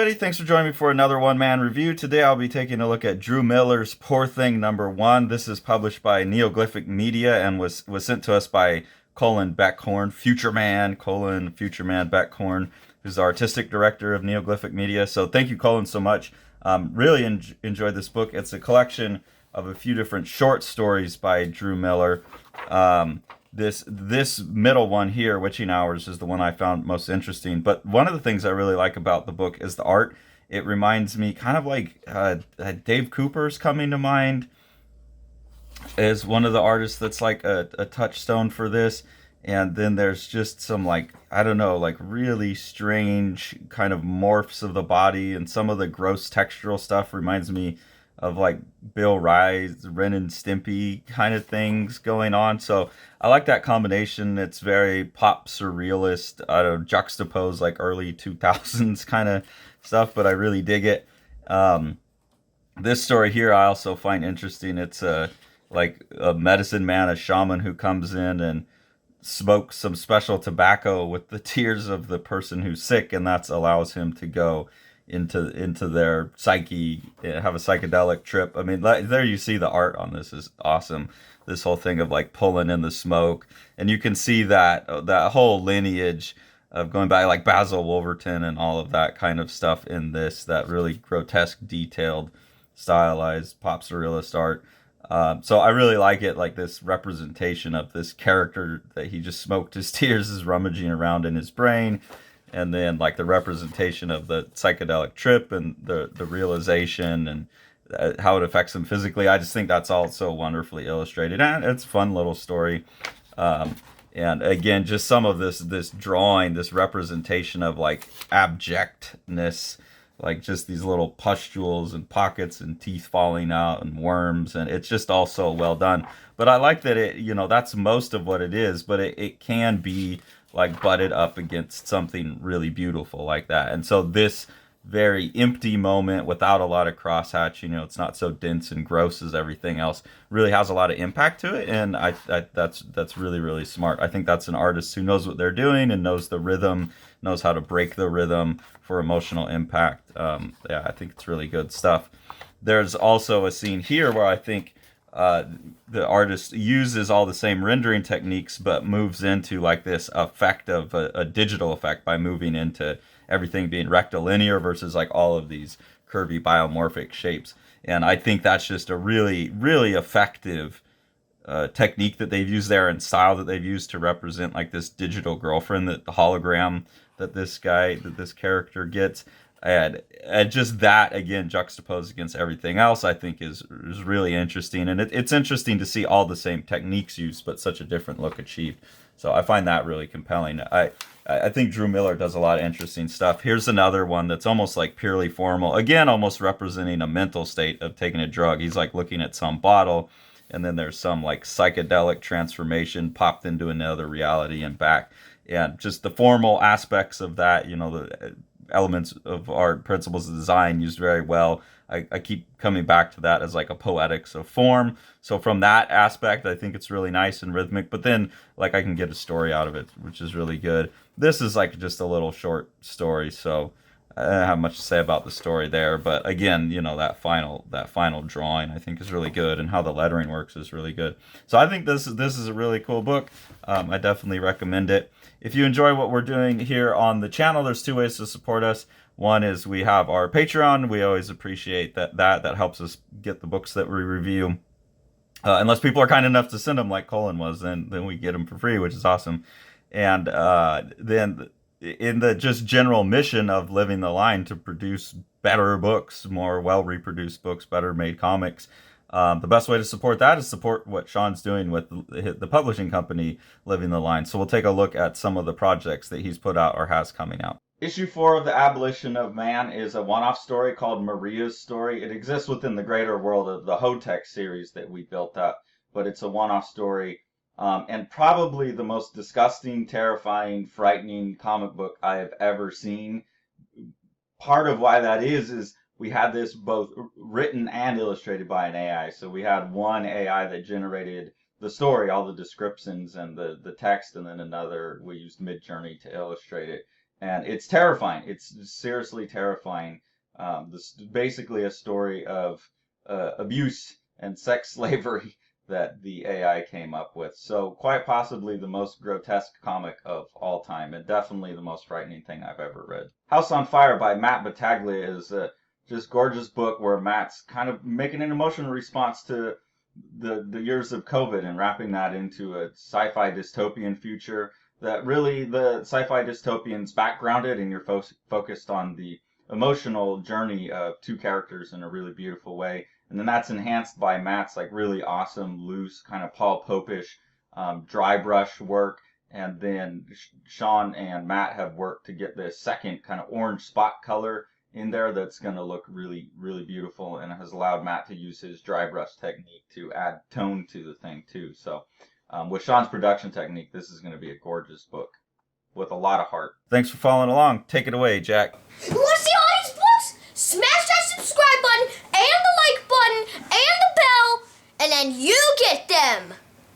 everybody. Thanks for joining me for another one-man review. Today I'll be taking a look at Drew Miller's Poor Thing #1. This is published by Neoglyphic Media and was sent to us by Colin Beckhorn, Future Man, Future Man Beckhorn, who's the artistic director of Neoglyphic Media. So thank you, Colin, so much. Really enjoyed this book. It's a collection of a few different short stories by Drew Miller. This middle one here, Witching Hours, is the one I found most interesting. But one of the things I really like about the book is the art. It reminds me kind of like Dave Cooper's coming to mind as one of the artists that's like a touchstone for this. And then there's just some like, I don't know, like really strange kind of morphs of the body, and some of the gross textural stuff reminds me of like Bill Rye's Ren and Stimpy kind of things going on. So I like that combination. It's very pop surrealist, juxtaposed like early 2000s kind of stuff, but I really dig it. This story here I also find interesting. It's like a medicine man, a shaman who comes in and smokes some special tobacco with the tears of the person who's sick, and that allows him to go into their psyche, have a psychedelic trip. I mean, there you see the art on this is awesome. This whole thing of like pulling in the smoke, and you can see that whole lineage of going back, like Basil Wolverton and all of that kind of stuff in this. That really grotesque, detailed, stylized pop surrealist art. So I really like it, like this representation of this character that he just smoked his tears is rummaging around in his brain, and then like the representation of the psychedelic trip and the realization and how it affects him physically. I just think that's all so wonderfully illustrated, and it's a fun little story. And again, just some of this drawing, this representation of like abjectness, like just these little pustules and pockets and teeth falling out and worms, and it's just all so well done. But I like that that's most of what it is, but it can be like butted up against something really beautiful like that. And so this very empty moment without a lot of crosshatch, it's not so dense and gross as everything else, really has a lot of impact to it. And that's really, really smart. I think that's an artist who knows what they're doing and knows the rhythm, knows how to break the rhythm for emotional impact. Yeah, I think it's really good stuff. There's also a scene here where I think the artist uses all the same rendering techniques, but moves into like this effect of a digital effect by moving into everything being rectilinear versus like all of these curvy biomorphic shapes. And I think that's just a really, really effective technique that they've used there, and style that they've used to represent like this digital girlfriend, that the hologram that this character gets. And just that again juxtaposed against everything else, I think is really interesting. And it's interesting to see all the same techniques used, but such a different look achieved. So I find that really compelling. I think Drew Miller does a lot of interesting stuff. Here's another one that's almost like purely formal, again almost representing a mental state of taking a drug. He's like looking at some bottle, and then there's some like psychedelic transformation popped into another reality and back. And just the formal aspects of that, the elements of art, principles of design used very well. I keep coming back to that as like a poetics of form. So from that aspect, I think it's really nice and rhythmic, but then like I can get a story out of it, which is really good. This is like just a little short story, so I don't have much to say about the story there. But again, that final drawing I think is really good, and how the lettering works is really good. So I think this is a really cool book. I definitely recommend it. If you enjoy what we're doing here on the channel, there's two ways to support us. One is we have our Patreon. We always appreciate that helps us get the books that we review. Unless people are kind enough to send them like Colin was, then we get them for free, which is awesome. And then in the just general mission of Living the Line to produce better books, more well-reproduced books, better made comics, the best way to support that is support what Sean's doing with the publishing company, Living the Line. So we'll take a look at some of the projects that he's put out or has coming out. Issue 4 of The Abolition of Man is a one-off story called Maria's Story. It exists within the greater world of the Hotech series that we built up, but it's a one-off story. And probably the most disgusting, terrifying, frightening comic book I have ever seen. Part of why that is we had this both written and illustrated by an AI. So we had one AI that generated the story, all the descriptions and the text, and then another we used Midjourney to illustrate it. and it's terrifying. It's seriously terrifying. This is basically a story of abuse and sex slavery that the AI came up with. So quite possibly the most grotesque comic of all time, and definitely the most frightening thing I've ever read. House on Fire by Matt Battaglia is a just gorgeous book where Matt's kind of making an emotional response to the years of COVID and wrapping that into a sci-fi dystopian future that really the sci-fi dystopian's backgrounded and you're focused on the emotional journey of two characters in a really beautiful way. And then that's enhanced by Matt's like really awesome, loose, kind of Paul Popish dry brush work. And then Sean and Matt have worked to get this second kind of orange spot color in there that's going to look really, really beautiful and has allowed Matt to use his dry brush technique to add tone to the thing too. So with Sean's production technique, this is going to be a gorgeous book with a lot of heart. Thanks for following along. Take it away, Jack.